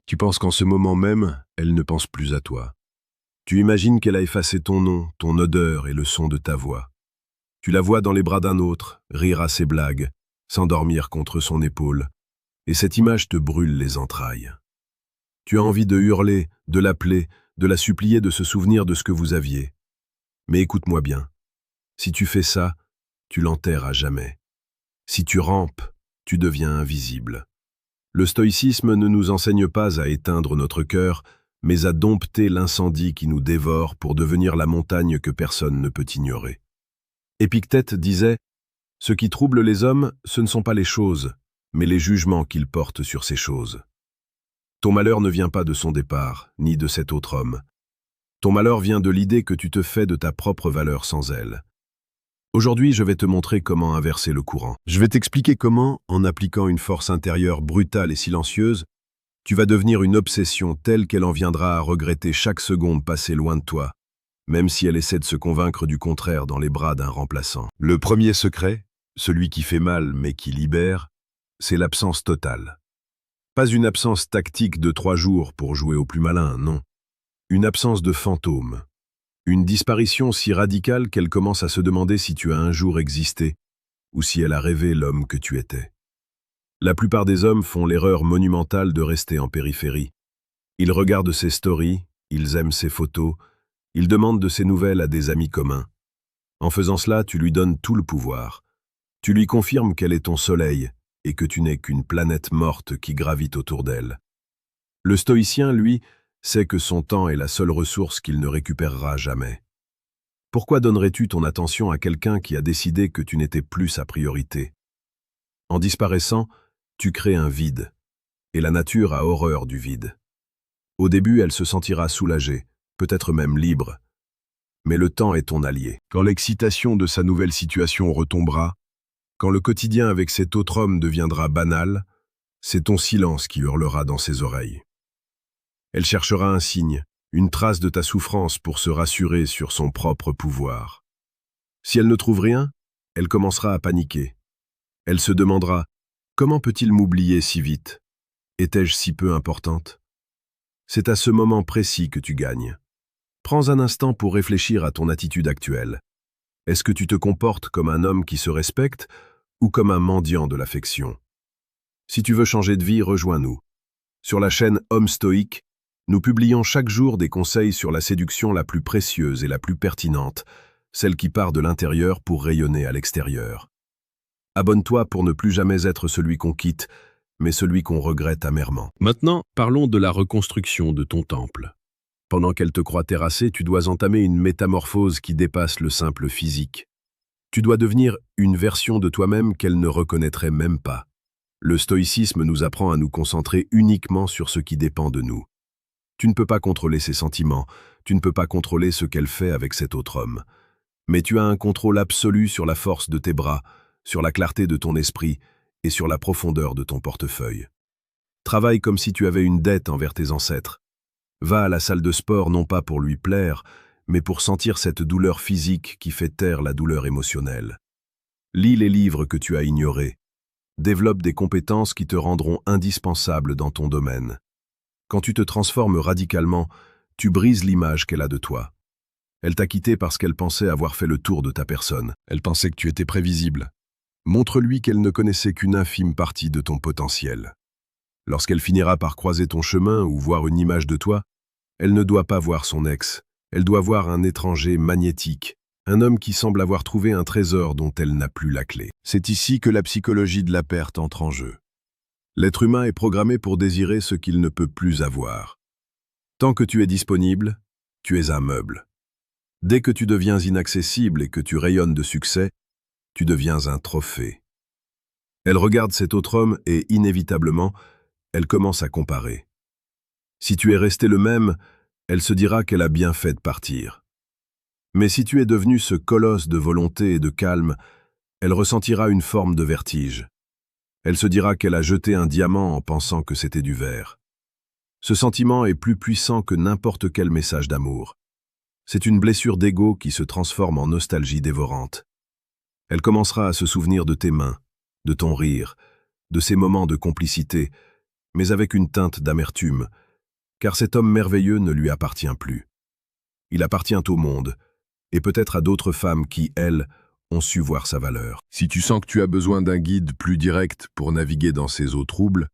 Tu penses qu'en ce moment même, elle ne pense plus à toi. Tu imagines qu'elle a effacé ton nom, ton odeur et le son de ta voix. Tu la vois dans les bras d'un autre, rire à ses blagues, s'endormir contre son épaule, et cette image te brûle les entrailles. Tu as envie de hurler, de l'appeler, de la supplier de se souvenir de ce que vous aviez. Mais écoute-moi bien, si tu fais ça, tu l'enterres à jamais. Si tu rampes, tu deviens invisible. Le stoïcisme ne nous enseigne pas à éteindre notre cœur, mais à dompter l'incendie qui nous dévore pour devenir la montagne que personne ne peut ignorer. Épictète disait « Ce qui trouble les hommes, ce ne sont pas les choses, mais les jugements qu'ils portent sur ces choses. » Ton malheur ne vient pas de son départ, ni de cet autre homme. Ton malheur vient de l'idée que tu te fais de ta propre valeur sans elle. Aujourd'hui, je vais te montrer comment inverser le courant. Je vais t'expliquer comment, en appliquant une force intérieure brutale et silencieuse, tu vas devenir une obsession telle qu'elle en viendra à regretter chaque seconde passée loin de toi, même si elle essaie de se convaincre du contraire dans les bras d'un remplaçant. Le premier secret, celui qui fait mal mais qui libère, c'est l'absence totale. Pas une absence tactique de 3 jours pour jouer au plus malin, non. Une absence de fantôme. Une disparition si radicale qu'elle commence à se demander si tu as un jour existé, ou si elle a rêvé l'homme que tu étais. La plupart des hommes font l'erreur monumentale de rester en périphérie. Ils regardent ses stories, ils aiment ses photos, ils demandent de ses nouvelles à des amis communs. En faisant cela, tu lui donnes tout le pouvoir. Tu lui confirmes qu'elle est ton soleil et que tu n'es qu'une planète morte qui gravite autour d'elle. Le stoïcien, lui, sait que son temps est la seule ressource qu'il ne récupérera jamais. Pourquoi donnerais-tu ton attention à quelqu'un qui a décidé que tu n'étais plus sa priorité? En disparaissant, tu crées un vide, et la nature a horreur du vide. Au début, elle se sentira soulagée, peut-être même libre. Mais le temps est ton allié. Quand l'excitation de sa nouvelle situation retombera, quand le quotidien avec cet autre homme deviendra banal, c'est ton silence qui hurlera dans ses oreilles. Elle cherchera un signe, une trace de ta souffrance pour se rassurer sur son propre pouvoir. Si elle ne trouve rien, elle commencera à paniquer. Elle se demandera « Comment peut-il m'oublier si vite? Étais-je si peu importante ?» C'est à ce moment précis que tu gagnes. Prends un instant pour réfléchir à ton attitude actuelle. Est-ce que tu te comportes comme un homme qui se respecte ou comme un mendiant de l'affection? Si tu veux changer de vie, rejoins-nous. Sur la chaîne Homme Stoïque, nous publions chaque jour des conseils sur la séduction la plus précieuse et la plus pertinente, celle qui part de l'intérieur pour rayonner à l'extérieur. Abonne-toi pour ne plus jamais être celui qu'on quitte, mais celui qu'on regrette amèrement. Maintenant, parlons de la reconstruction de ton temple. Pendant qu'elle te croit terrassée, tu dois entamer une métamorphose qui dépasse le simple physique. Tu dois devenir une version de toi-même qu'elle ne reconnaîtrait même pas. Le stoïcisme nous apprend à nous concentrer uniquement sur ce qui dépend de nous. Tu ne peux pas contrôler ses sentiments, tu ne peux pas contrôler ce qu'elle fait avec cet autre homme. Mais tu as un contrôle absolu sur la force de tes bras, sur la clarté de ton esprit et sur la profondeur de ton portefeuille. Travaille comme si tu avais une dette envers tes ancêtres. Va à la salle de sport non pas pour lui plaire, mais pour sentir cette douleur physique qui fait taire la douleur émotionnelle. Lis les livres que tu as ignorés. Développe des compétences qui te rendront indispensable dans ton domaine. Quand tu te transformes radicalement, tu brises l'image qu'elle a de toi. Elle t'a quitté parce qu'elle pensait avoir fait le tour de ta personne. Elle pensait que tu étais prévisible. Montre-lui qu'elle ne connaissait qu'une infime partie de ton potentiel. Lorsqu'elle finira par croiser ton chemin ou voir une image de toi, elle ne doit pas voir son ex. Elle doit voir un étranger magnétique, un homme qui semble avoir trouvé un trésor dont elle n'a plus la clé. C'est ici que la psychologie de la perte entre en jeu. L'être humain est programmé pour désirer ce qu'il ne peut plus avoir. Tant que tu es disponible, tu es un meuble. Dès que tu deviens inaccessible et que tu rayonnes de succès, tu deviens un trophée. Elle regarde cet autre homme et, inévitablement, elle commence à comparer. Si tu es resté le même, elle se dira qu'elle a bien fait de partir. Mais si tu es devenu ce colosse de volonté et de calme, elle ressentira une forme de vertige. Elle se dira qu'elle a jeté un diamant en pensant que c'était du verre. Ce sentiment est plus puissant que n'importe quel message d'amour. C'est une blessure d'ego qui se transforme en nostalgie dévorante. Elle commencera à se souvenir de tes mains, de ton rire, de ces moments de complicité, mais avec une teinte d'amertume, car cet homme merveilleux ne lui appartient plus. Il appartient au monde, et peut-être à d'autres femmes qui, elles, ont su voir sa valeur. Si tu sens que tu as besoin d'un guide plus direct pour naviguer dans ces eaux troubles,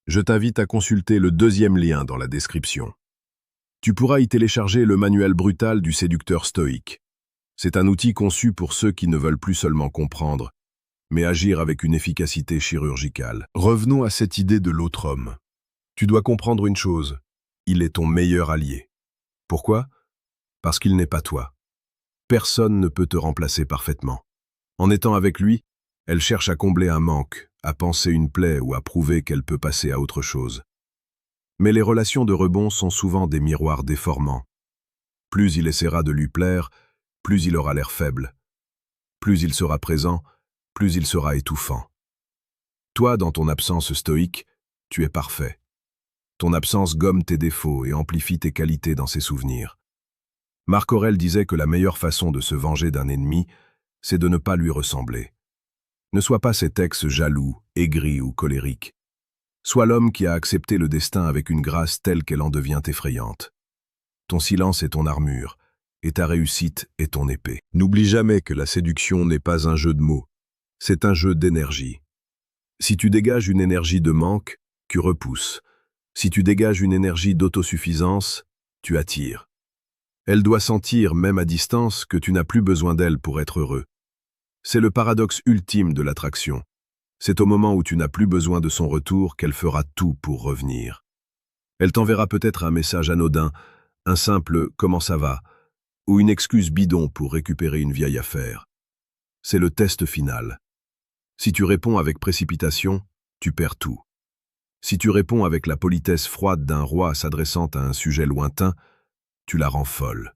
je t'invite à consulter le deuxième lien dans la description. Tu pourras y télécharger le manuel brutal du séducteur stoïque. C'est un outil conçu pour ceux qui ne veulent plus seulement comprendre, mais agir avec une efficacité chirurgicale. Revenons à cette idée de l'autre homme. Tu dois comprendre une chose, il est ton meilleur allié. Pourquoi? Parce qu'il n'est pas toi. Personne ne peut te remplacer parfaitement. En étant avec lui, elle cherche à combler un manque, à panser une plaie ou à prouver qu'elle peut passer à autre chose. Mais les relations de rebond sont souvent des miroirs déformants. Plus il essaiera de lui plaire, plus il aura l'air faible. Plus il sera présent, plus il sera étouffant. Toi, dans ton absence stoïque, tu es parfait. Ton absence gomme tes défauts et amplifie tes qualités dans ses souvenirs. Marc Aurèle disait que la meilleure façon de se venger d'un ennemi, c'est de ne pas lui ressembler. Ne sois pas cet ex jaloux, aigri ou colérique. Sois l'homme qui a accepté le destin avec une grâce telle qu'elle en devient effrayante. Ton silence est ton armure, et ta réussite est ton épée. N'oublie jamais que la séduction n'est pas un jeu de mots, c'est un jeu d'énergie. Si tu dégages une énergie de manque, tu repousses. Si tu dégages une énergie d'autosuffisance, tu attires. Elle doit sentir, même à distance, que tu n'as plus besoin d'elle pour être heureux. C'est le paradoxe ultime de l'attraction. C'est au moment où tu n'as plus besoin de son retour qu'elle fera tout pour revenir. Elle t'enverra peut-être un message anodin, un simple « comment ça va ?» ou une excuse bidon pour récupérer une vieille affaire. C'est le test final. Si tu réponds avec précipitation, tu perds tout. Si tu réponds avec la politesse froide d'un roi s'adressant à un sujet lointain, tu la rends folle.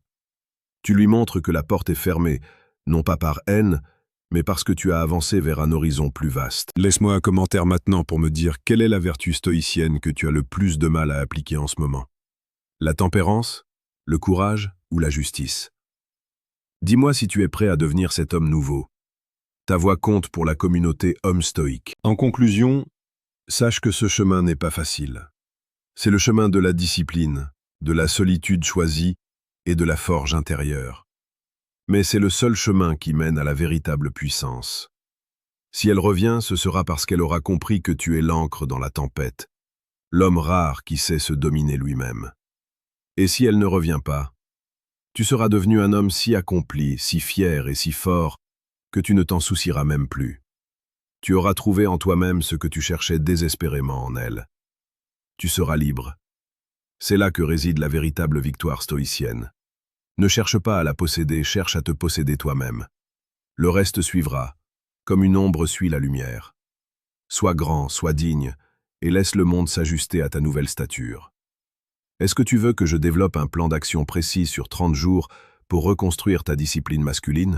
Tu lui montres que la porte est fermée, non pas par haine, mais parce que tu as avancé vers un horizon plus vaste. Laisse-moi un commentaire maintenant pour me dire quelle est la vertu stoïcienne que tu as le plus de mal à appliquer en ce moment. La tempérance, le courage ou la justice? Dis-moi si tu es prêt à devenir cet homme nouveau. Ta voix compte pour la communauté homme stoïque. En conclusion, sache que ce chemin n'est pas facile. C'est le chemin de la discipline, de la solitude choisie et de la forge intérieure. Mais c'est le seul chemin qui mène à la véritable puissance. Si elle revient, ce sera parce qu'elle aura compris que tu es l'ancre dans la tempête, l'homme rare qui sait se dominer lui-même. Et si elle ne revient pas, tu seras devenu un homme si accompli, si fier et si fort que tu ne t'en soucieras même plus. Tu auras trouvé en toi-même ce que tu cherchais désespérément en elle. Tu seras libre. C'est là que réside la véritable victoire stoïcienne. Ne cherche pas à la posséder, cherche à te posséder toi-même. Le reste suivra, comme une ombre suit la lumière. Sois grand, sois digne, et laisse le monde s'ajuster à ta nouvelle stature. Est-ce que tu veux que je développe un plan d'action précis sur 30 jours pour reconstruire ta discipline masculine?